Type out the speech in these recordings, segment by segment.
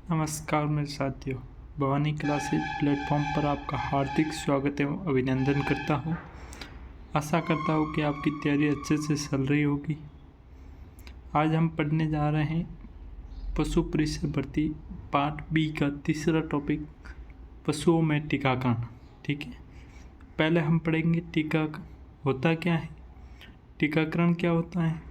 नमस्कार मेरे साथियों, भवानी क्लासेज प्लेटफॉर्म पर आपका हार्दिक स्वागत एवं अभिनंदन करता हूँ। आशा करता हूँ कि आपकी तैयारी अच्छे से चल रही होगी। आज हम पढ़ने जा रहे हैं पशु परिसर भर्ती पार्ट बी का तीसरा टॉपिक, पशुओं में टीकाकरण। ठीक है, पहले हम पढ़ेंगे टीका होता क्या है, टीकाकरण क्या होता है,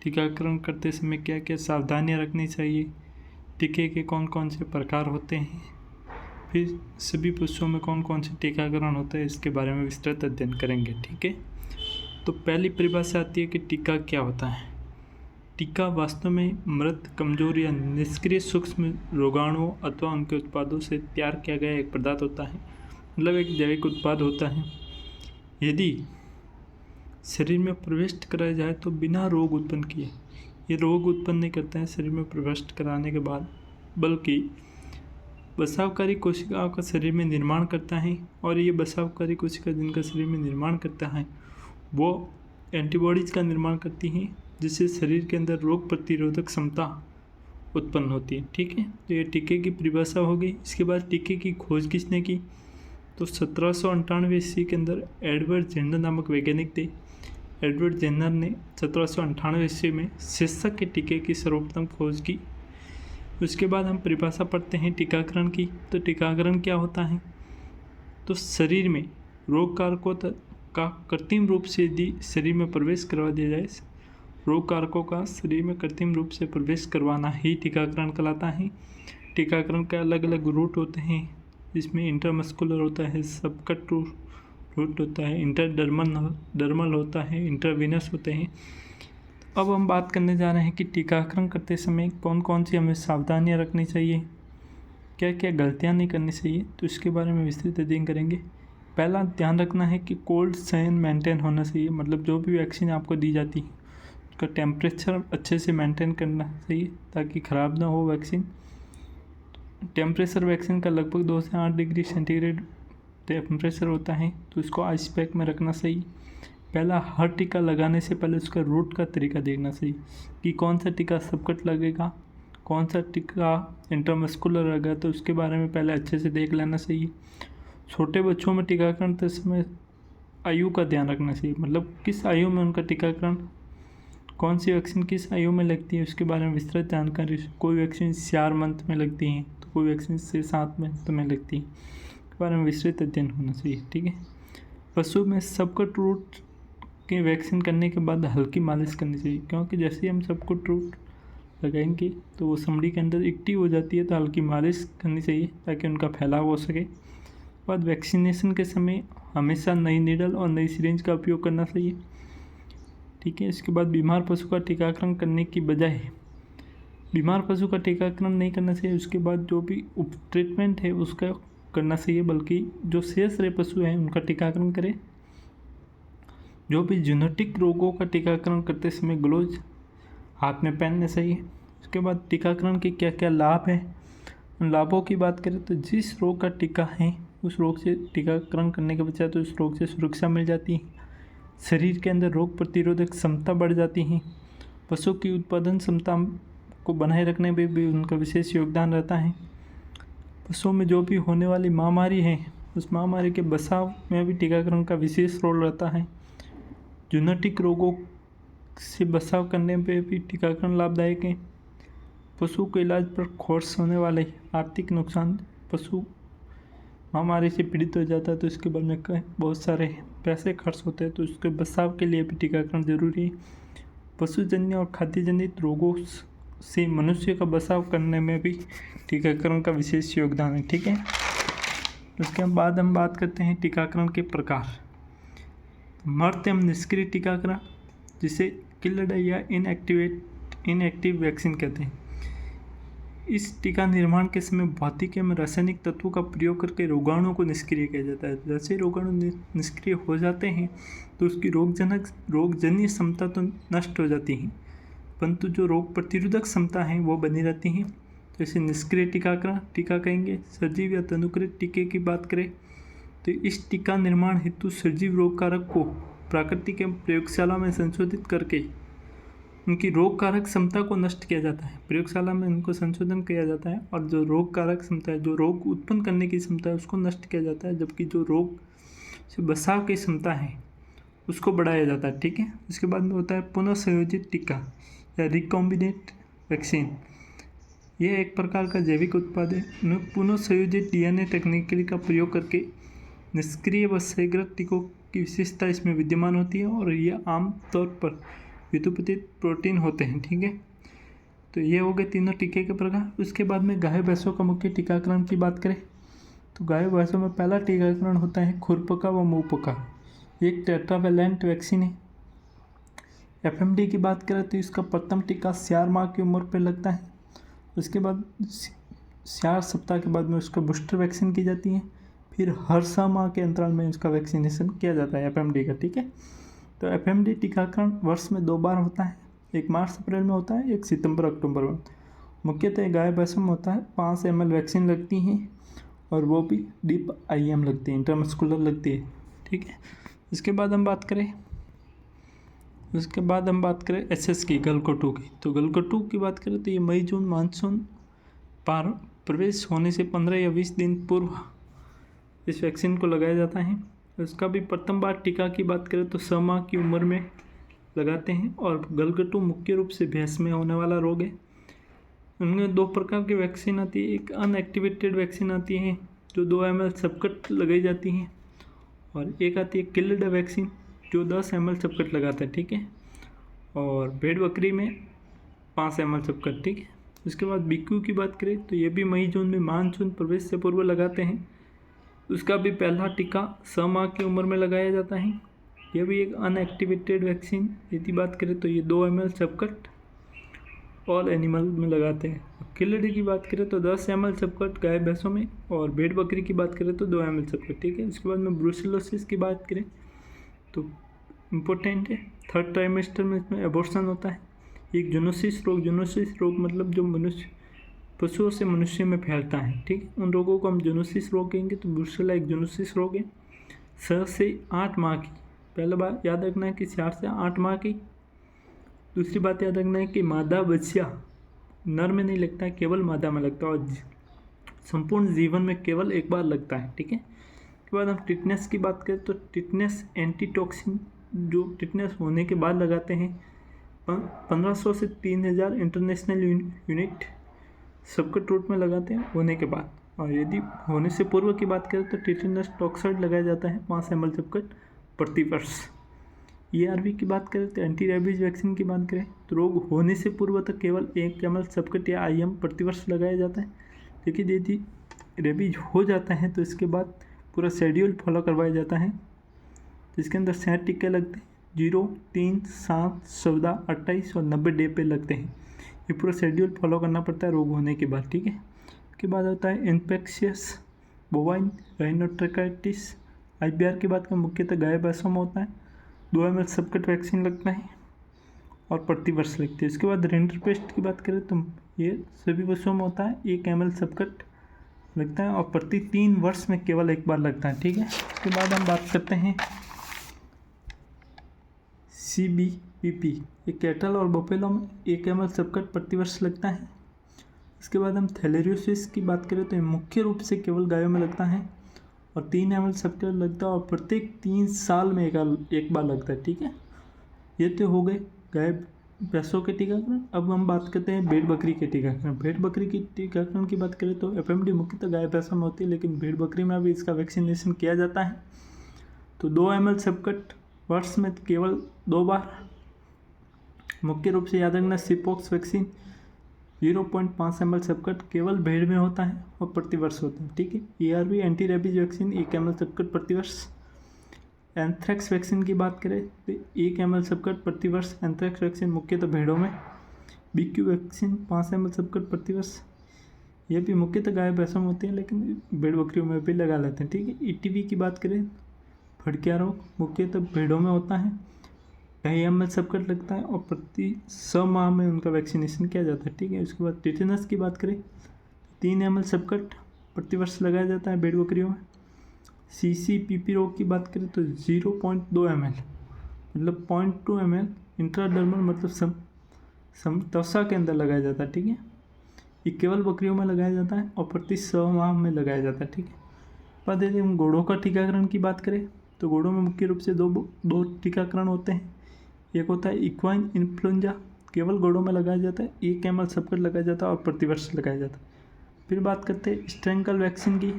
टीकाकरण करते समय क्या क्या सावधानियाँ रखनी चाहिए, टीके के कौन कौन से प्रकार होते हैं, फिर सभी पशुओं में कौन कौन से टीकाकरण होता है, इसके बारे में विस्तृत अध्ययन करेंगे। ठीक है, तो पहली परिभाषा आती है कि टीका क्या होता है। टीका वास्तव में मृत, कमजोर या निष्क्रिय सूक्ष्म रोगाणुओं अथवा उनके उत्पादों से तैयार किया गया एक पदार्थ होता है, मतलब एक जैविक उत्पाद होता है। यदि शरीर में प्रविष्ट कराया जाए तो बिना रोग उत्पन्न किए, ये रोग उत्पन्न नहीं करता है शरीर में प्रविष्ट कराने के बाद, बल्कि बचावकारी कोशिकाओं का शरीर में निर्माण करता है। और ये बचावकारी कोशिका जिनका शरीर में निर्माण करता है वो एंटीबॉडीज़ का निर्माण करती हैं, जिससे शरीर के अंदर रोग प्रतिरोधक क्षमता उत्पन्न होती है। ठीक है, तो ये टीके की परिभाषा हो गई। इसके बाद टीके की खोज किसने की, तो 1798 ईस्वी के अंदर एडवर्ड जेनर नामक वैज्ञानिक थे। एडवर्ड जेनर ने 1798 ईस्वी में शीर्षक के टीके की सर्वप्रथम खोज की। उसके बाद हम परिभाषा पढ़ते हैं टीकाकरण की। तो टीकाकरण क्या होता है, तो शरीर में रोग कारकों का कृत्रिम रूप से यदि शरीर में प्रवेश करवा दिया जाए, रोग कारकों का शरीर में कृत्रिम रूप से प्रवेश करवाना ही टीकाकरण कहलाता है। टीकाकरण के अलग अलग रूट होते हैं, जिसमें इंटरमस्कुलर होता है, सबकट रूट होता है, इंटरडर्मल होता है, इंटरवीनस होते हैं। अब हम बात करने जा रहे हैं कि टीकाकरण करते समय कौन कौन सी हमें सावधानियां रखनी चाहिए, क्या क्या गलतियां नहीं करनी चाहिए, तो इसके बारे में विस्तृत अध्ययन करेंगे। पहला ध्यान रखना है कि कोल्ड चेन मेंटेन होना चाहिए, मतलब जो भी वैक्सीन आपको दी जाती है उसका टेम्परेचर अच्छे से मेंटेन करना चाहिए ताकि ख़राब ना हो वैक्सीन। टेम्परेचर वैक्सीन का लगभग 2 से 8 डिग्री सेंटीग्रेड टेम्परेचर होता है, तो इसको आइस पैक में रखना चाहिए। पहला, हर टीका लगाने से पहले उसका रूट का तरीका देखना चाहिए कि कौन सा टीका सबकट लगेगा, कौन सा टीका इंटरमस्कुलर लगेगा, तो उसके बारे में पहले अच्छे से देख लेना चाहिए। छोटे बच्चों में टीकाकरण करते समय आयु का ध्यान रखना चाहिए, मतलब किस आयु में उनका टीकाकरण, कौन सी वैक्सीन किस आयु में लगती है उसके बारे में विस्तृत जानकारी। कोई वैक्सीन 4 मंथ में लगती हैं, तो कोई वैक्सीन 7 मंथ में लगती है, इसके बारे में विस्तृत अध्ययन होना चाहिए। ठीक है, पशु में सबकट रूट की वैक्सीन करने के बाद हल्की मालिश करनी चाहिए, क्योंकि जैसे ही हम सबकट रूट लगाएंगे तो वो चमड़ी के अंदर एक्टिव हो जाती है, तो हल्की मालिश करनी चाहिए ताकि उनका फैलाव हो सके। बाद वैक्सीनेशन के समय हमेशा नई नीडल और नई सिरिंज का उपयोग करना चाहिए। ठीक है, इसके बाद बीमार पशु का टीकाकरण करने की बजाय बीमार पशु का टीकाकरण नहीं करना चाहिए। उसके बाद जो भी उप ट्रीटमेंट है उसका करना चाहिए, बल्कि जो शेष रहे पशु हैं उनका टीकाकरण करें। जो भी जेनेटिक रोगों का टीकाकरण करते समय ग्लोव्स हाथ में पहनने चाहिए। उसके बाद टीकाकरण के क्या क्या लाभ हैं, उन लाभों की बात करें तो जिस रोग का टीका है उस रोग से टीकाकरण करने के बजाय तो उस रोग से सुरक्षा मिल जाती है, शरीर के अंदर रोग प्रतिरोधक क्षमता बढ़ जाती है, पशु की उत्पादन क्षमता को बनाए रखने में भी उनका विशेष योगदान रहता है। पशुओं में जो भी होने वाली महामारी है उस महामारी के बचाव में भी टीकाकरण का विशेष रोल रहता है। जेनेटिक रोगों से बचाव करने पे भी टीकाकरण लाभदायक है। पशु के इलाज पर खर्च होने वाले आर्थिक नुकसान, पशु महामारी से पीड़ित हो जाता है तो इसके बारे में बहुत सारे पैसे खर्च होते हैं, तो उसके बचाव के लिए भी टीकाकरण जरूरी है। पशुजन्य और खाद्यजनित रोगों से मनुष्य का बचाव करने में भी टीकाकरण का विशेष योगदान है। ठीक है, उसके बाद हम बात करते हैं टीकाकरण के प्रकार। मृत एवं निष्क्रिय टीकाकरण, जिसे किल्ड या इनएक्टिव वैक्सीन कहते हैं। इस टीका निर्माण के समय भौतिक एवं रासायनिक तत्वों का प्रयोग करके रोगाणुओं को निष्क्रिय किया जाता है। जैसे रोगाणु निष्क्रिय हो जाते हैं तो उसकी रोगजन्य क्षमता तो नष्ट हो जाती है, परंतु जो रोग प्रतिरोधक क्षमता है वो बनी रहती है, तो इसे निष्क्रिय टीका कहेंगे। सजीव या तनुकृत टीके की बात करें तो इस टीका निर्माण हेतु सजीव रोग कारक को प्राकृतिक एवं प्रयोगशाला में संशोधित करके उनकी रोग कारक क्षमता को नष्ट किया जाता है। प्रयोगशाला में उनको संशोधन किया जाता है और जो रोग कारक क्षमता है, जो रोग उत्पन्न करने की क्षमता है, उसको नष्ट किया जाता है, जबकि जो रोग से बचाव की क्षमता है उसको बढ़ाया जाता है। ठीक है। इसके बाद में होता है पुनः संयोजित टीका या रिकॉम्बिनेट वैक्सीन। यह एक प्रकार का जैविक उत्पाद है। पुनः संयोजित डीएनए टेक्निकली का प्रयोग करके निष्क्रिय व शीघ्र टीकों की विशेषता इसमें विद्यमान होती है और यह आमतौर पर विद्युपतित प्रोटीन होते हैं। ठीक है। तो ये हो गए तीनों टीके के प्रकार। उसके बाद में गाय भैंसों का मुख्य टीकाकरण की बात करें तो गाय भैंसों में पहला टीकाकरण होता है खुरपका व मुंहपका। एक टेट्रावैलेंट वैक्सीन है। एफएमडी की बात करें तो इसका प्रथम टीका 4 माह की उम्र पर लगता है। उसके बाद 4 सप्ताह के बाद में उसका बूस्टर वैक्सीन की जाती है। फिर हर 6 माह के अंतराल में इसका वैक्सीनेशन किया जाता है एफएमडी का। ठीक है। तो एफएमडी टीकाकरण वर्ष में 2 बार होता है। एक मार्च अप्रैल में होता है, एक सितंबर अक्टूबर में। मुख्यतः गाय भैंसों में होता है। 5 ml वैक्सीन लगती हैं और वो भी डीप आईएम लगती है, इंट्रामस्कुलर लगती है। ठीक है। इसके बाद हम बात करें एसएस की, गलघोटू की। तो गलघोटू की बात करें तो ये मई जून मानसून पार प्रवेश होने से 15 या 20 दिन पूर्व इस वैक्सीन को लगाया जाता है। इसका भी प्रथम बार टीका की बात करें तो 6 माह की उम्र में लगाते हैं। और गलघोटू मुख्य रूप से भैंस में होने वाला रोग है। उनमें 2 प्रकार की वैक्सीन आती है। एक अनएक्टिवेटेड वैक्सीन आती है जो 2 ml सबकट लगाई जाती है, और एक आती है किल्ड वैक्सीन जो 10 ml सबकट लगाता है। ठीक है। और भेड़ बकरी में 5 ml सबकट। ठीक है। उसके बाद बीक्यू की बात करें तो ये भी मई जून में मानसून प्रवेश से पूर्व लगाते हैं। उसका भी पहला टीका 6 माह की उम्र में लगाया जाता है। यह भी एक अनएक्टिवेटेड वैक्सीन यदि बात करें तो ये 2 ml सबकट ऑल एनिमल में लगाते हैं। किल्ड की बात करें तो 10 ml सबकट गाय भैंसों में, और भेड़ बकरी की बात करें तो 2 ml सबकट। ठीक है। उसके बाद में ब्रुसेलोसिस की बात करें तो इम्पोर्टेंट है। 3rd ट्राइमेस्टर में इसमें एबॉर्शन होता है। एक जूनोसिस रोग मतलब जो मनुष्य पशुओं से मनुष्य में फैलता है। ठीक है। उन रोगों को हम जूनोसिस रोग कहेंगे। तो ब्रुसेला एक जूनोसिस रोग है। 6 से 8 माह की, पहला बात याद रखना है कि 4 से 8 माह की। दूसरी बात याद रखना है कि मादा बच्चा नर में नहीं लगता है, केवल मादा में लगता है, और संपूर्ण जीवन में केवल एक बार लगता है। ठीक है। उसके बाद हम टिटनेस की बात करें तो टिटनेस एंटीटॉक्सिन जो टिटनेस होने के बाद लगाते हैं 1500 से 3000 इंटरनेशनल यूनिट सबकट रूट में लगाते हैं होने के बाद। और यदि होने से पूर्व की बात करें तो टिटनेस टॉक्साइड लगाया जाता है 5 ml सबकट प्रति वर्ष। ERV की बात करें तो एंटी रेबीज वैक्सीन की बात करें तो रोग होने से पूर्व तक केवल 1 ml सबकट या IM प्रति वर्ष लगाया जाता है। लेकिन यदि रेबीज हो जाता है तो इसके बाद पूरा शेड्यूल फॉलो करवाया जाता है, जिसके अंदर 60 टीके लगते हैं। 0, 3, 7, 14, 28 और 90 डे पे लगते हैं। ये पूरा शेड्यूल फॉलो करना पड़ता है रोग होने के बाद। ठीक है। उसके बाद होता है इन्फेक्शियस बोवाइन राइनोट्रैकिटिस। IBR की बात करें मुख्यतः गाय भैंसों में होता है। 2 ml सबकट वैक्सीन लगता है और प्रति वर्ष लगती है। इसके बाद रिंडरपेस्ट की बात करें तो ये सभी पशुओं में होता है। 1 ml सबकट लगता है और प्रति 3 वर्ष में केवल एक बार लगता है। ठीक है। उसके बाद हम बात करते हैं CBPP। ये कैटल और बफेलो में 1 ml सबकट प्रति वर्ष लगता है। इसके बाद हम थैलेरियोसिस की बात करें तो ये मुख्य रूप से केवल गायों में लगता है और 3 ml सबकट लगता है और प्रत्येक 3 साल में एक बार लगता है। ठीक है। ये तो हो गए गाय भैंसों के टीकाकरण। अब हम बात करते हैं भेड़ बकरी के टीकाकरण। भेड़ बकरी की टीकाकरण की बात करें तो FMD मुख्यतः गाय भैंसों में होती है, लेकिन भेड़ बकरी में भी इसका वैक्सीनेशन किया जाता है। तो 2 ml सबकट वर्ष में केवल 2 बार। मुख्य रूप से याद रखना सिपोक्स वैक्सीन 0.5 ml सबकट केवल भेड़ में होता है और प्रति वर्ष होता है। ठीक है। ERV anti rabies vaccine 1 ml सबकट प्रति वर्ष। एंथ्रेक्स वैक्सीन की बात करें तो 1 ml सबकट प्रति वर्ष। एंथ्रेक्स वैक्सीन मुख्यतः भेड़ों में। BQ वैक्सीन 5 ml सबकट प्रति वर्ष। यह भी मुख्यतः गाय भैंसों में होती है, लेकिन भेड़ बकरियों में भी लगा लेते हैं। ठीक है। ETV की बात करें फड़किया रोग मुख्यतः भेड़ों में होता है। 2.5 ml सबकट लगता है और प्रति 6 माह में उनका वैक्सीनेशन किया जाता है। ठीक है। उसके बाद टिटेनस की बात करें 3 ml सबकट प्रति वर्ष लगाया जाता है भेड़ बकरियों में। CCPP रोग की बात करें तो 0.2 ml मतलब 0.2 ml इंट्राडर्मल मतलब त्वचा के अंदर लगाया जाता है, ठीक है। ये केवल बकरियों में लगाया जाता है और प्रति 100 माह में लगाया जाता है, ठीक है। बाद यदि हम घोड़ों का टीकाकरण की बात करें तो घोड़ों में मुख्य रूप से दो टीकाकरण होते हैं। एक होता है इक्वाइन इन्फ्लुएंजा, केवल घोड़ों में लगाया जाता है। 1 ml सबकट लगाया जाता है और प्रतिवर्ष लगाया जाता है। फिर बात करते हैं स्ट्रेंकल वैक्सीन की।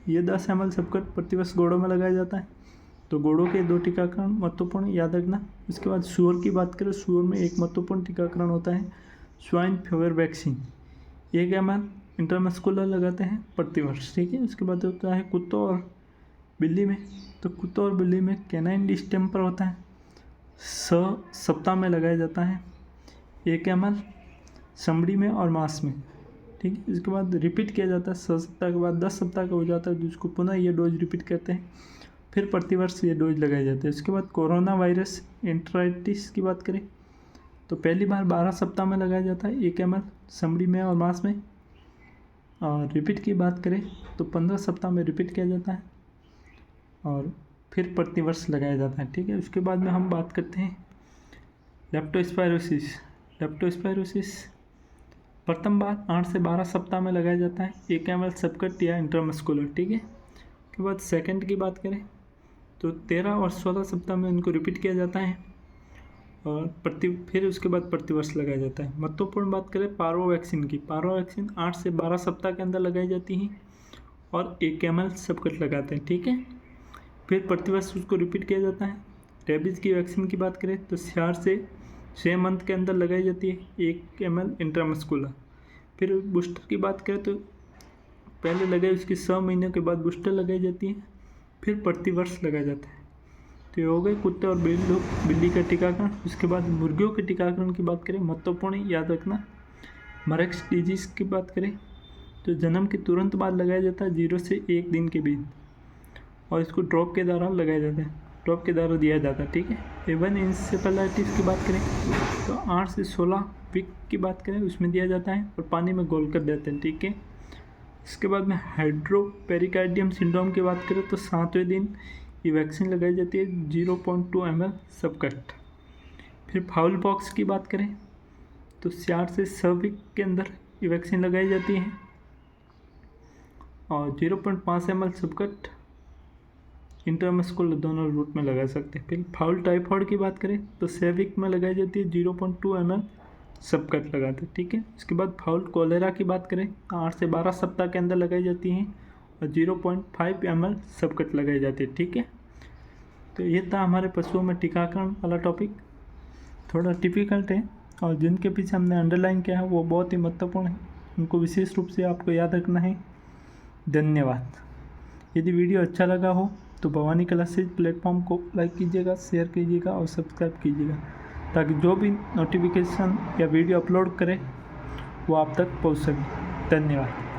ये 10 ml सबकट प्रतिवर्ष घोड़ों में लगाया जाता है। तो घोड़ों के 2 टीकाकरण महत्वपूर्ण याद रखना। उसके बाद सूअर की बात करें, सूअर में एक महत्वपूर्ण टीकाकरण होता है swine fever vaccine. 1 ml intramuscular लगाते हैं प्रतिवर्ष, ठीक है। उसके बाद होता है कुत्तों और बिल्ली में। तो कुत्तों और बिल्ली में कैनाइन डिस्टेम्पर होता है, 6 सप्ताह में लगाया जाता है। 1 ml चमड़ी में और मांस में, ठीक है। इसके बाद रिपीट किया जाता है 6 सप्ताह के बाद 10 सप्ताह का हो जाता है, जिसको पुनः ये डोज रिपीट करते हैं। फिर प्रतिवर्ष ये डोज लगाए जाते हैं। उसके बाद कोरोना वायरस एंट्राइटिस की बात करें तो पहली बार 12 सप्ताह में लगाया जाता है 1 ml चमड़ी में और मांस में। और रिपीट की बात करें तो 15 सप्ताह में रिपीट किया जाता है और फिर प्रतिवर्ष लगाया जाता है, ठीक है। उसके बाद में हम बात करते हैं लेप्टोस्पायरोसिस। लेप्टोस्पायरोसिस प्रथम बार 8 से 12 सप्ताह में लगाया जाता है 1 ml सबकट या इंट्रामस्कुलर, ठीक है। उसके बाद सेकंड की बात करें तो 13 और 16 सप्ताह में उनको रिपीट किया जाता है और फिर उसके बाद प्रतिवर्ष लगाया जाता है। महत्वपूर्ण बात करें पारो वैक्सीन की। पारो वैक्सीन 8 से 12 सप्ताह के अंदर लगाई जाती है और 1 ml सबकट लगाते हैं, ठीक है। फिर प्रतिवर्ष उसको रिपीट किया जाता है। रेबीज़ की वैक्सीन की बात करें तो 4 से 6 मंथ के अंदर लगाई जाती है 1 ml इंट्रामस्कुलर। फिर बूस्टर की बात करें तो पहले लगाई उसके 6 महीने के बाद बूस्टर लगाई जाती है, फिर प्रतिवर्ष लगाया जाता है। तो ये हो गए कुत्ते और बिल्ली का टीकाकरण। उसके बाद मुर्गियों के टीकाकरण की बात करें, महत्वपूर्ण याद रखना मरेक्स डिजीज़ की बात करें तो जन्म के तुरंत बाद लगाया जाता है 0 से 1 दिन के बीच और इसको ड्रॉप के द्वारा लगाया जाता है, ड्रॉप के द्वारा दिया जाता है, ठीक है। एवन इंसेफेलाइटिस की बात करें तो 8 से 16 वीक की बात करें उसमें दिया जाता है और पानी में घोल कर देते हैं, ठीक है। इसके बाद में हाइड्रोपेरिकार्डियम सिंड्रोम की बात करें तो 7वें दिन ये वैक्सीन लगाई जाती है 0.2 ml सबकट। फिर फाउल पॉक्स की बात करें तो 4 से 6 वीक के अंदर ये वैक्सीन लगाई जाती है और 0.5 ml सबकट इंट्रामस्कुलर दोनों रूट में लगा सकते हैं। फिर फाउल टाइफॉइड की बात करें तो 6 वीक में लगाई जाती है 0.2 ml सबकट लगाते हैं, ठीक है। उसके बाद फाउल कोलेरा की बात करें 8 से 12 सप्ताह के अंदर लगाई जाती हैं और 0.5 ml सबकट लगाई जाती है, ठीक है। तो ये था हमारे पशुओं में टीकाकरण वाला टॉपिक। थोड़ा डिफिकल्ट है और जिनके पीछे हमने अंडरलाइन किया है वो बहुत ही महत्वपूर्ण है, उनको विशेष रूप से आपको याद रखना है। धन्यवाद। यदि वीडियो अच्छा लगा हो तो भवानी क्लासेज प्लेटफॉर्म को लाइक कीजिएगा, शेयर कीजिएगा और सब्सक्राइब कीजिएगा ताकि जो भी नोटिफिकेशन या वीडियो अपलोड करें वो आप तक पहुंच सके। धन्यवाद।